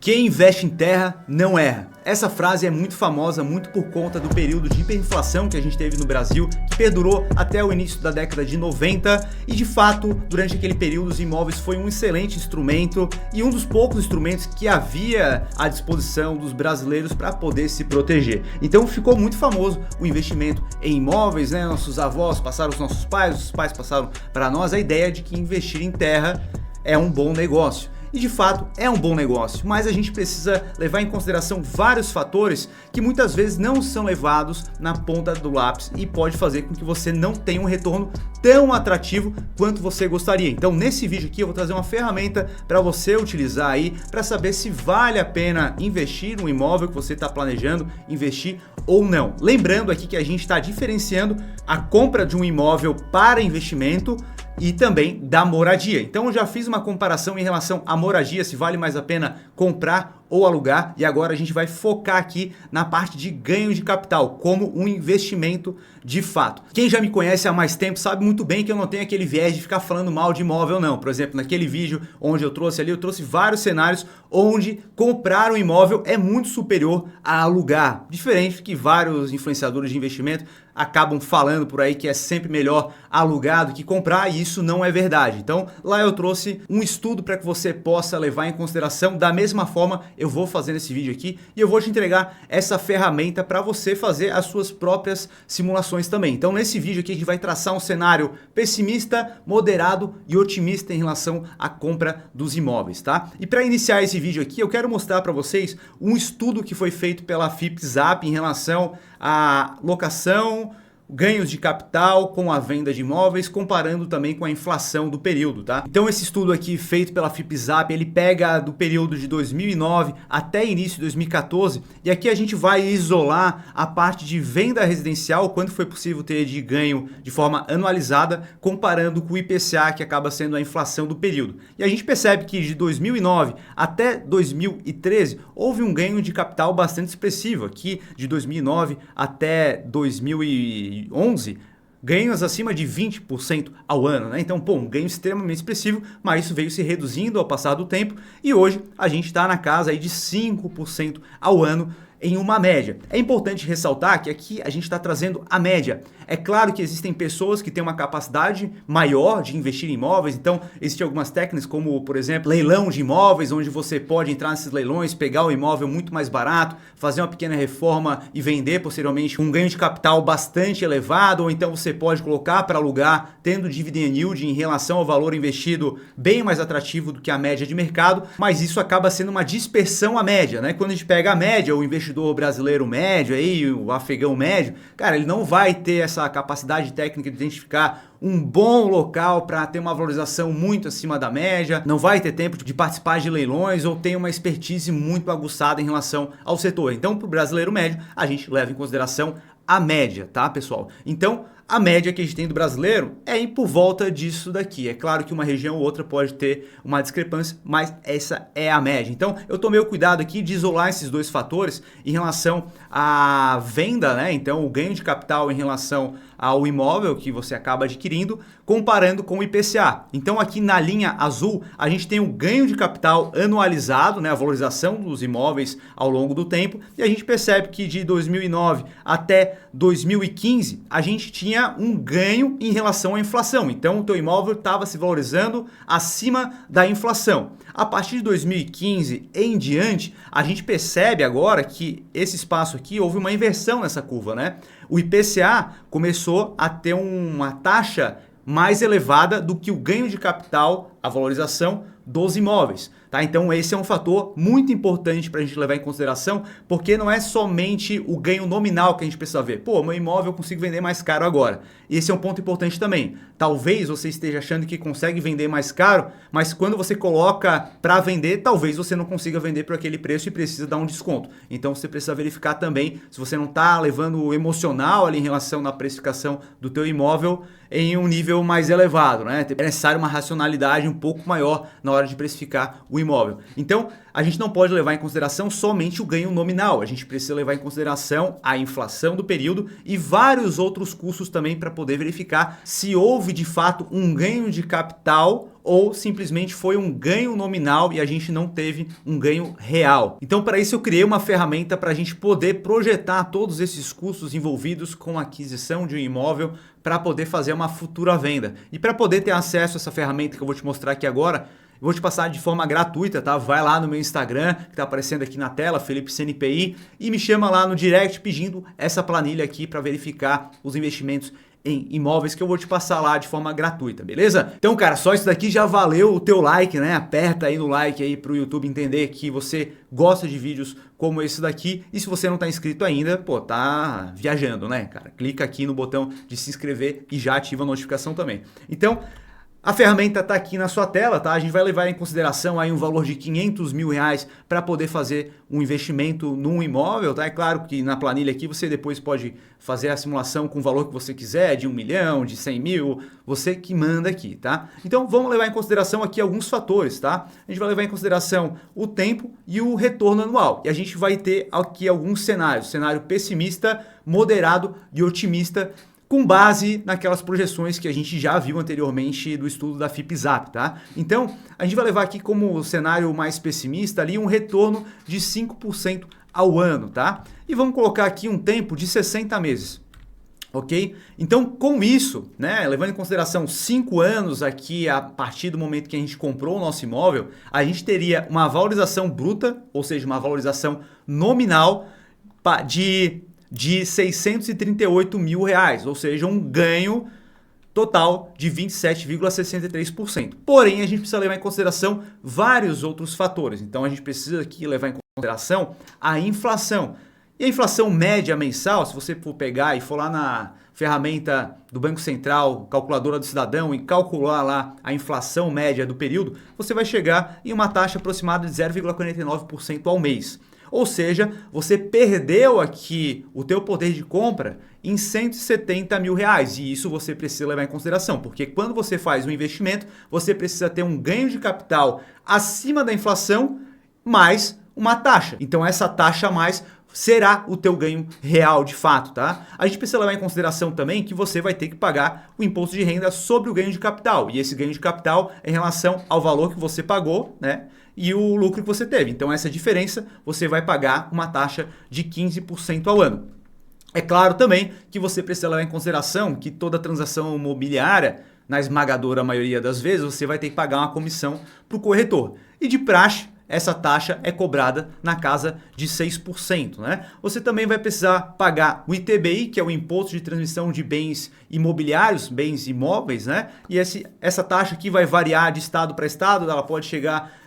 Quem investe em terra não erra. Essa frase é muito famosa, muito por conta do período de hiperinflação que a gente teve no Brasil, que perdurou até o início da década de 90 e de fato, durante aquele período os imóveis foi um excelente instrumento e um dos poucos instrumentos que havia à disposição dos brasileiros para poder se proteger. Então ficou muito famoso o investimento em imóveis, né? Nossos avós passaram, os nossos pais passaram para nós a ideia de que investir em terra é um bom negócio. E de fato é um bom negócio, mas a gente precisa levar em consideração vários fatores que muitas vezes não são levados na ponta do lápis e pode fazer com que você não tenha um retorno tão atrativo quanto você gostaria. Então nesse vídeo aqui eu vou trazer uma ferramenta para você utilizar aí para saber se vale a pena investir no imóvel que você está planejando investir ou não. Lembrando aqui que a gente está diferenciando a compra de um imóvel para investimento e também da moradia. Então eu já fiz uma comparação em relação à moradia, se vale mais a pena comprar ou alugar, e agora a gente vai focar aqui na parte de ganho de capital, como um investimento de fato. Quem já me conhece há mais tempo sabe muito bem que eu não tenho aquele viés de ficar falando mal de imóvel não. Por exemplo, naquele vídeo onde eu trouxe vários cenários onde comprar um imóvel é muito superior a alugar, diferente que vários influenciadores de investimento acabam falando por aí que é sempre melhor alugar do que comprar, e isso não é verdade. Então lá eu trouxe um estudo para que você possa levar em consideração. Da mesma forma eu vou fazer nesse vídeo aqui e eu vou te entregar essa ferramenta para você fazer as suas próprias simulações também. Então nesse vídeo aqui a gente vai traçar um cenário pessimista, moderado e otimista em relação à compra dos imóveis, tá? E para iniciar esse vídeo aqui eu quero mostrar para vocês um estudo que foi feito pela FIPZAP em relação à locação, ganhos de capital com a venda de imóveis, comparando também com a inflação do período, tá? Então esse estudo aqui feito pela FIPZAP, ele pega do período de 2009 até início de 2014, e aqui a gente vai isolar a parte de venda residencial, quanto foi possível ter de ganho de forma anualizada, comparando com o IPCA, que acaba sendo a inflação do período. E a gente percebe que de 2009 até 2013 houve um ganho de capital bastante expressivo. Aqui de 2009 até 2011, ganhos acima de 20% ao ano, né? Então, um ganho extremamente expressivo, mas isso veio se reduzindo ao passar do tempo e hoje a gente está na casa aí de 5% ao ano em uma média. É importante ressaltar que aqui a gente está trazendo a média. É claro que existem pessoas que têm uma capacidade maior de investir em imóveis, então existem algumas técnicas como, por exemplo, leilão de imóveis, onde você pode entrar nesses leilões, pegar o imóvel muito mais barato, fazer uma pequena reforma e vender posteriormente com um ganho de capital bastante elevado, ou então você pode colocar para alugar, tendo dividend yield em relação ao valor investido bem mais atrativo do que a média de mercado, mas isso acaba sendo uma dispersão à média, né? Quando a gente pega a média, o investidor brasileiro médio, aí, o afegão médio, cara, ele não vai ter essa capacidade técnica de identificar um bom local para ter uma valorização muito acima da média, não vai ter tempo de participar de leilões ou tem uma expertise muito aguçada em relação ao setor. Então, para o brasileiro médio, a gente leva em consideração a média, tá, pessoal? Então, a média que a gente tem do brasileiro é em por volta disso daqui. É claro que uma região ou outra pode ter uma discrepância, mas essa é a média. Então, eu tomei o cuidado aqui de isolar esses dois fatores em relação à venda, né? Então, o ganho de capital em relação ao imóvel que você acaba adquirindo, comparando com o IPCA. Então, aqui na linha azul, a gente tem o ganho de capital anualizado, né? A valorização dos imóveis ao longo do tempo, e a gente percebe que de 2009 até 2015, a gente tinha um ganho em relação à inflação. Então o teu imóvel estava se valorizando acima da inflação. A partir de 2015 em diante, a gente percebe agora que esse espaço aqui houve uma inversão nessa curva, né? O IPCA começou a ter uma taxa mais elevada do que o ganho de capital, a valorização dos imóveis, tá? Então esse é um fator muito importante para a gente levar em consideração, porque não é somente o ganho nominal que a gente precisa ver. Pô, meu imóvel eu consigo vender mais caro agora. E esse é um ponto importante também. Talvez você esteja achando que consegue vender mais caro, mas quando você coloca para vender, talvez você não consiga vender por aquele preço e precisa dar um desconto. Então você precisa verificar também se você não está levando o emocional ali em relação na precificação do teu imóvel em um nível mais elevado, né? É necessário uma racionalidade um pouco maior na hora de precificar o imóvel. Então, a gente não pode levar em consideração somente o ganho nominal, a gente precisa levar em consideração a inflação do período e vários outros custos também para poder verificar se houve de fato um ganho de capital ou simplesmente foi um ganho nominal e a gente não teve um ganho real. Então, para isso eu criei uma ferramenta para a gente poder projetar todos esses custos envolvidos com a aquisição de um imóvel para poder fazer uma futura venda. E para poder ter acesso a essa ferramenta que eu vou te mostrar aqui agora, eu vou te passar de forma gratuita, tá? Vai lá no meu Instagram, que está aparecendo aqui na tela, Felipe CNPI, e me chama lá no direct pedindo essa planilha aqui para verificar os investimentos em imóveis que eu vou te passar lá de forma gratuita, beleza? Então, cara, só isso daqui já valeu o teu like, né? Aperta aí no like aí pro YouTube entender que você gosta de vídeos como esse daqui. E se você não tá inscrito ainda, pô, tá viajando, né, cara? Clica aqui no botão de se inscrever e já ativa a notificação também. Então, a ferramenta está aqui na sua tela, tá? A gente vai levar em consideração aí um valor de 500 mil reais para poder fazer um investimento num imóvel, tá? É claro que na planilha aqui você depois pode fazer a simulação com o valor que você quiser, de 1 milhão, de 100 mil, você que manda aqui, tá? Então vamos levar em consideração aqui alguns fatores, tá? A gente vai levar em consideração o tempo e o retorno anual. E a gente vai ter aqui alguns cenários, cenário pessimista, moderado e otimista, com base naquelas projeções que a gente já viu anteriormente do estudo da FIPZAP, tá? Então, a gente vai levar aqui como cenário mais pessimista ali um retorno de 5% ao ano, tá? E vamos colocar aqui um tempo de 60 meses, ok? Então, com isso, né, levando em consideração 5 anos aqui a partir do momento que a gente comprou o nosso imóvel, a gente teria uma valorização bruta, ou seja, uma valorização nominal de 638 mil reais, ou seja, um ganho total de 27,63%. Porém, a gente precisa levar em consideração vários outros fatores. Então, a gente precisa aqui levar em consideração a inflação. E a inflação média mensal, se você for pegar e for lá na ferramenta do Banco Central, calculadora do cidadão, e calcular lá a inflação média do período, você vai chegar em uma taxa aproximada de 0,49% ao mês. Ou seja, você perdeu aqui o teu poder de compra em 170 mil reais. E isso você precisa levar em consideração, porque quando você faz um investimento, você precisa ter um ganho de capital acima da inflação, mais uma taxa. Então essa taxa a mais será o teu ganho real de fato, tá? A gente precisa levar em consideração também que você vai ter que pagar o imposto de renda sobre o ganho de capital. E esse ganho de capital é em relação ao valor que você pagou, né? E o lucro que você teve. Então essa diferença você vai pagar uma taxa de 15% ao ano. É claro também que você precisa levar em consideração que toda transação imobiliária, na esmagadora maioria das vezes, você vai ter que pagar uma comissão para o corretor. E de praxe, essa taxa é cobrada na casa de 6%, né? Você também vai precisar pagar o ITBI, que é o Imposto de Transmissão de Bens Imobiliários, bens imóveis, né? E essa taxa aqui vai variar de estado para estado, ela pode chegar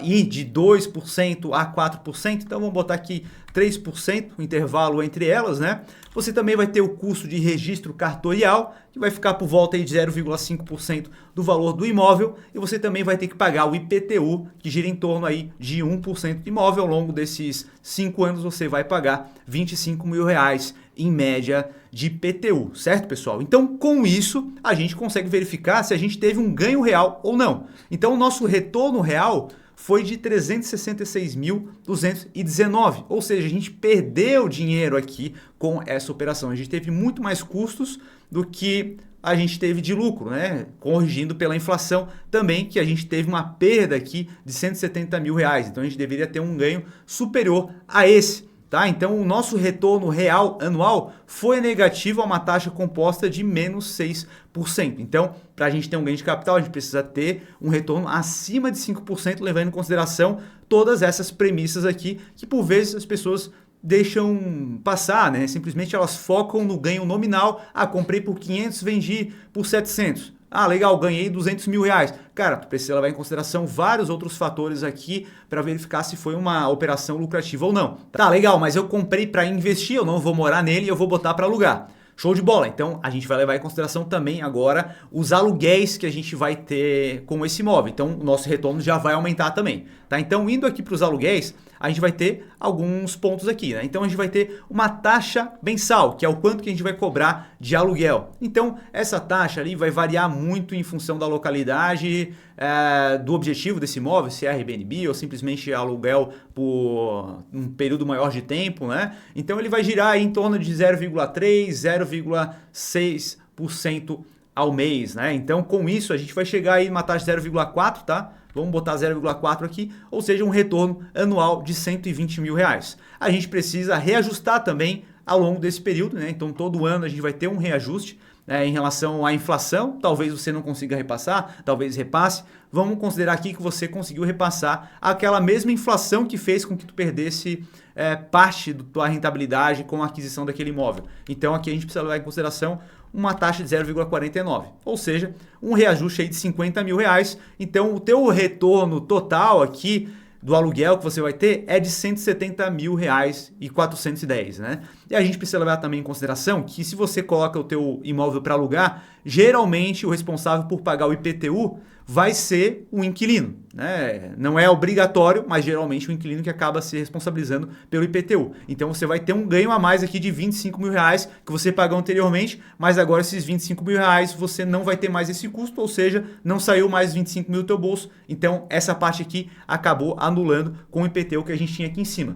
ir de 2% a 4%, então vamos botar aqui 3%, o intervalo entre elas, né? Você também vai ter o custo de registro cartorial, que vai ficar por volta aí de 0,5% do valor do imóvel, e você também vai ter que pagar o IPTU, que gira em torno aí de 1% do imóvel. Ao longo desses 5 anos você vai pagar 25 mil reais em média de IPTU, certo, pessoal? Então, com isso, a gente consegue verificar se a gente teve um ganho real ou não. Então, o nosso retorno real foi de 366.219, ou seja, a gente perdeu dinheiro aqui com essa operação. A gente teve muito mais custos do que a gente teve de lucro, né? Corrigindo pela inflação também, que a gente teve uma perda aqui de 170 mil reais. Então a gente deveria ter um ganho superior a esse. Tá? Então o nosso retorno real anual foi negativo a uma taxa composta de menos 6%. Então, para a gente ter um ganho de capital, a gente precisa ter um retorno acima de 5%, levando em consideração todas essas premissas aqui, que por vezes as pessoas deixam passar, né? Simplesmente elas focam no ganho nominal. Ah, comprei por 500, vendi por 700. Ah, legal, ganhei 200 mil reais. Cara, tu precisa levar em consideração vários outros fatores aqui para verificar se foi uma operação lucrativa ou não. Tá, legal, mas eu comprei para investir, eu não vou morar nele, eu vou botar para alugar. Show de bola. Então, a gente vai levar em consideração também agora os aluguéis que a gente vai ter com esse imóvel. Então, o nosso retorno já vai aumentar também. Tá? Então, indo aqui para os aluguéis, a gente vai ter alguns pontos aqui, né? Então, a gente vai ter uma taxa mensal, que é o quanto que a gente vai cobrar de aluguel. Então, essa taxa ali vai variar muito em função da localidade, do objetivo desse imóvel, se é Airbnb ou simplesmente aluguel por um período maior de tempo, né? Então, ele vai girar aí em torno de 0,3, 0,6% ao mês, né? Então, com isso, a gente vai chegar aí numa taxa de 0,4, tá? Vamos botar 0,4 aqui, ou seja, um retorno anual de R$120 mil. A gente precisa reajustar também ao longo desse período, né? Então, todo ano a gente vai ter um reajuste, né, em relação à inflação. Talvez você não consiga repassar, talvez repasse. Vamos considerar aqui que você conseguiu repassar aquela mesma inflação que fez com que tu perdesse parte da tua rentabilidade com a aquisição daquele imóvel. Então, aqui a gente precisa levar em consideração uma taxa de 0,49, ou seja, um reajuste aí de R$50 mil. Então, o teu retorno total aqui do aluguel que você vai ter é de R$170 mil e 410, né? E a gente precisa levar também em consideração que se você coloca o teu imóvel para alugar, geralmente o responsável por pagar o IPTU vai ser o inquilino, né? Não é obrigatório, mas geralmente o inquilino que acaba se responsabilizando pelo IPTU. Então você vai ter um ganho a mais aqui de R$25 mil que você pagou anteriormente, mas agora esses R$25 mil você não vai ter mais esse custo, ou seja, não saiu mais 25 mil do teu bolso. Então essa parte aqui acabou anulando com o IPTU que a gente tinha aqui em cima.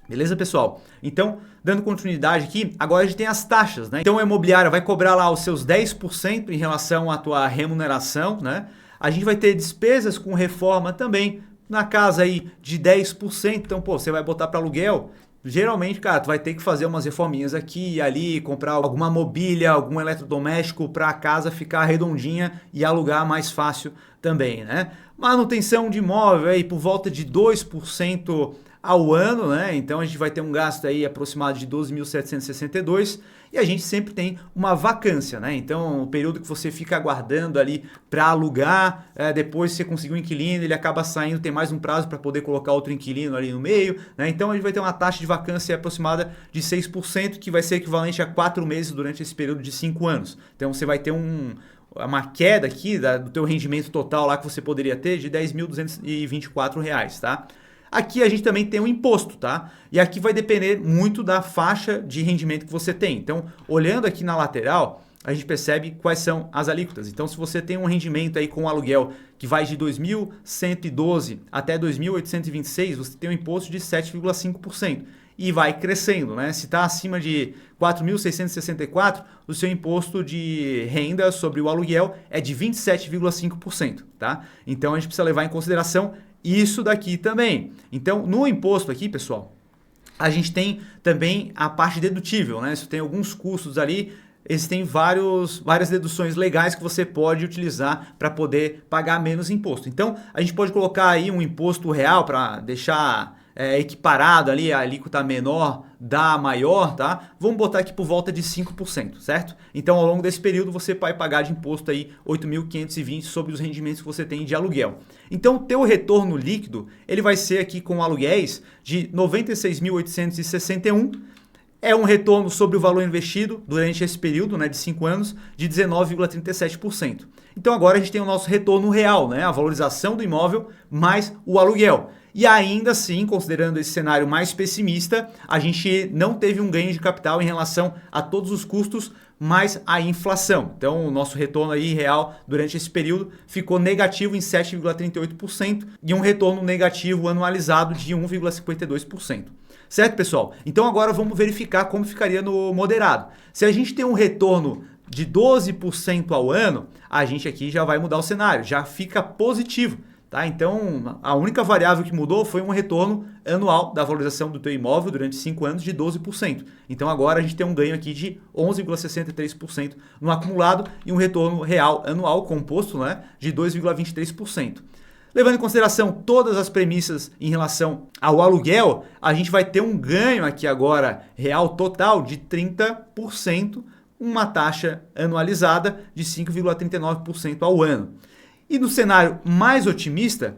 Beleza, pessoal? Então, dando continuidade aqui, agora a gente tem as taxas, né? Então a imobiliária vai cobrar lá os seus 10% em relação à tua remuneração, né? A gente vai ter despesas com reforma também na casa aí de 10%. Então, pô, você vai botar para aluguel. Geralmente, cara, tu vai ter que fazer umas reforminhas aqui e ali, comprar alguma mobília, algum eletrodoméstico para a casa ficar redondinha e alugar mais fácil também, né? Manutenção de imóvel aí por volta de 2% ao ano, né? Então a gente vai ter um gasto aí aproximado de 12.762 e a gente sempre tem uma vacância, né? Então o período que você fica aguardando ali para alugar, depois você conseguiu um inquilino, ele acaba saindo, tem mais um prazo para poder colocar outro inquilino ali no meio, né? Então a gente vai ter uma taxa de vacância aproximada de 6%, que vai ser equivalente a 4 meses durante esse período de 5 anos. Então você vai ter uma queda aqui do teu rendimento total lá que você poderia ter de R$10.224, tá? Aqui a gente também tem um imposto, tá? E aqui vai depender muito da faixa de rendimento que você tem. Então, olhando aqui na lateral, a gente percebe quais são as alíquotas. Então, se você tem um rendimento aí com aluguel que vai de 2.112 até 2.826, você tem um imposto de 7,5%. E vai crescendo, né? Se está acima de 4.664, o seu imposto de renda sobre o aluguel é de 27,5%, tá? Então, a gente precisa levar em consideração isso daqui também. Então, no imposto aqui, pessoal, a gente tem também a parte dedutível, né? Se tem alguns custos ali, existem várias deduções legais que você pode utilizar para poder pagar menos imposto. Então, a gente pode colocar aí um imposto real para deixar equiparado ali, a alíquota menor da maior, tá? Vamos botar aqui por volta de 5%, certo? Então, ao longo desse período, você vai pagar de imposto aí 8.520 sobre os rendimentos que você tem de aluguel. Então, o teu retorno líquido, ele vai ser aqui com aluguéis de 96.861, é um retorno sobre o valor investido durante esse período, né, de 5 anos, de 19,37%. Então, agora a gente tem o nosso retorno real, né, a valorização do imóvel mais o aluguel. E ainda assim, considerando esse cenário mais pessimista, a gente não teve um ganho de capital em relação a todos os custos, mais a inflação. Então, o nosso retorno aí real durante esse período ficou negativo em 7,38% e um retorno negativo anualizado de 1,52%. Certo, pessoal? Então, agora vamos verificar como ficaria no moderado. Se a gente tem um retorno de 12% ao ano, a gente aqui já vai mudar o cenário, já fica positivo. Tá? Então, a única variável que mudou foi um retorno anual da valorização do teu imóvel durante 5 anos de 12%. Então, agora a gente tem um ganho aqui de 11,63% no acumulado e um retorno real anual composto, né, de 2,23%. Levando em consideração todas as premissas em relação ao aluguel, a gente vai ter um ganho aqui agora real total de 30%, uma taxa anualizada de 5,39% ao ano. E no cenário mais otimista,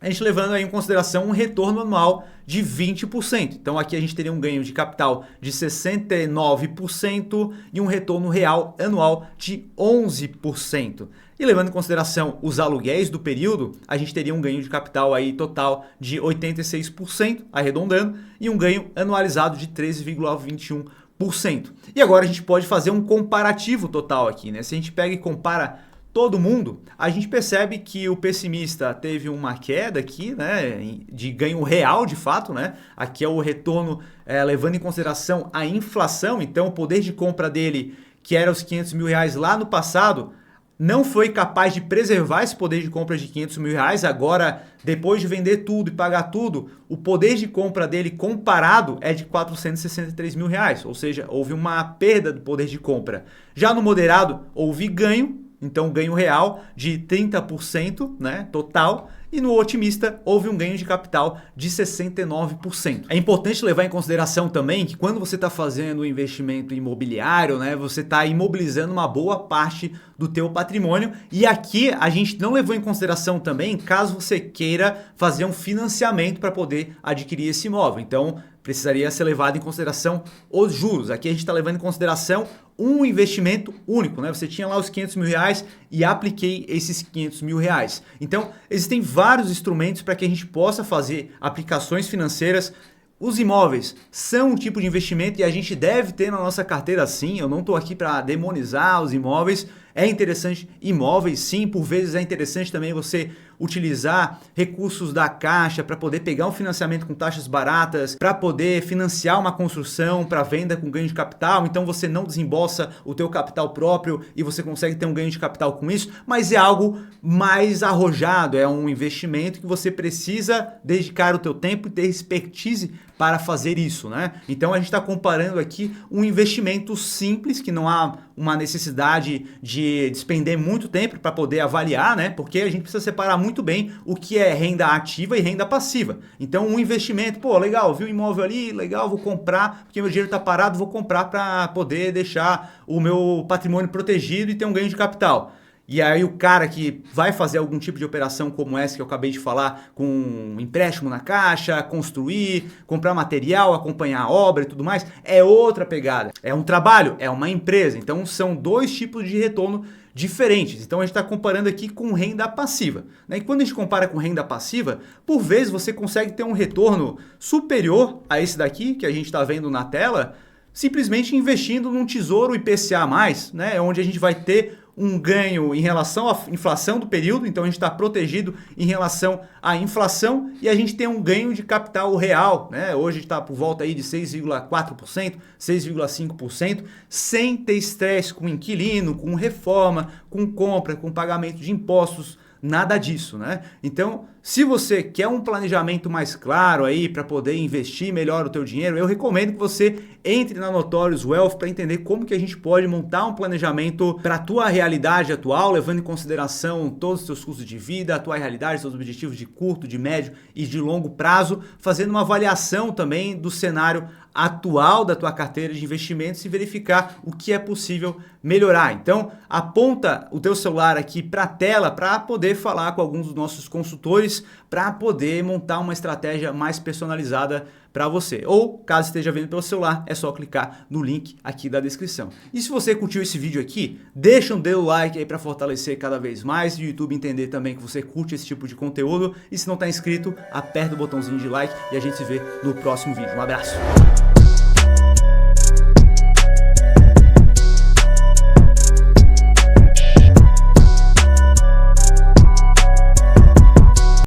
a gente levando aí em consideração um retorno anual de 20%. Então aqui a gente teria um ganho de capital de 69% e um retorno real anual de 11%. E levando em consideração os aluguéis do período, a gente teria um ganho de capital aí total de 86%, arredondando, e um ganho anualizado de 13,21%. E agora a gente pode fazer um comparativo total aqui, né? Se a gente pega e compara todo mundo, a gente percebe que o pessimista teve uma queda aqui, né, de ganho real de fato, né? Aqui é o retorno levando em consideração a inflação, então o poder de compra dele que era os 500 mil reais lá no passado, não foi capaz de preservar esse poder de compra de 500 mil reais. Agora, depois de vender tudo e pagar tudo, o poder de compra dele comparado é de 463 mil reais. Ou seja, houve uma perda do poder de compra. Já no moderado, houve ganho, então ganho real de 30%, né, total. E no otimista houve um ganho de capital de 69%. É importante levar em consideração também que quando você está fazendo um investimento imobiliário, né, você está imobilizando uma boa parte do teu patrimônio. E aqui a gente não levou em consideração também caso você queira fazer um financiamento para poder adquirir esse imóvel. Então precisaria ser levado em consideração os juros. Aqui a gente está levando em consideração um investimento único, né? Você tinha lá os 500 mil reais e apliquei esses 500 mil reais. Então, existem vários instrumentos para que a gente possa fazer aplicações financeiras. Os imóveis são um tipo de investimento e a gente deve ter na nossa carteira sim. Eu não estou aqui para demonizar os imóveis. É interessante imóveis, sim. Por vezes é interessante também você utilizar recursos da Caixa para poder pegar um financiamento com taxas baratas, para poder financiar uma construção para venda com ganho de capital. Então você não desembolsa o teu capital próprio e você consegue ter um ganho de capital com isso, mas é algo mais arrojado, é um investimento que você precisa dedicar o teu tempo e ter expertise para fazer isso, né? Então a gente está comparando aqui um investimento simples, que não há uma necessidade de despender muito tempo para poder avaliar, né? Porque a gente precisa separar muito bem o que é renda ativa e renda passiva. Então um investimento, pô, legal, vi um imóvel ali, legal, vou comprar, porque meu dinheiro está parado, vou comprar para poder deixar o meu patrimônio protegido e ter um ganho de capital. E aí o cara que vai fazer algum tipo de operação como essa que eu acabei de falar, com um empréstimo na Caixa, construir, comprar material, acompanhar a obra e tudo mais, é outra pegada. É um trabalho, é uma empresa. Então são dois tipos de retorno diferentes. Então a gente está comparando aqui com renda passiva, né? E quando a gente compara com renda passiva, por vezes você consegue ter um retorno superior a esse daqui que a gente está vendo na tela, simplesmente investindo num tesouro IPCA+, né? Onde a gente vai ter um ganho em relação à inflação do período, então a gente está protegido em relação à inflação e a gente tem um ganho de capital real, né? Hoje está por volta aí de 6,4%, 6,5%, sem ter estresse com inquilino, com reforma, com compra, com pagamento de impostos, nada disso, né? Então, se você quer um planejamento mais claro aí para poder investir melhor o teu dinheiro, eu recomendo que você entre na Notorious Wealth para entender como que a gente pode montar um planejamento para a tua realidade atual, levando em consideração todos os teus custos de vida, a tua realidade, seus objetivos de curto, de médio e de longo prazo, fazendo uma avaliação também do cenário atual da tua carteira de investimentos e verificar o que é possível melhorar. Então, aponta o teu celular aqui para a tela para poder falar com alguns dos nossos consultores para poder montar uma estratégia mais personalizada para você. Ou, caso esteja vendo pelo celular, é só clicar no link aqui da descrição. E se você curtiu esse vídeo aqui, deixa um dedo like aí para fortalecer cada vez mais e o YouTube entender também que você curte esse tipo de conteúdo. E se não está inscrito, aperta o botãozinho de like e a gente se vê no próximo vídeo. Um abraço!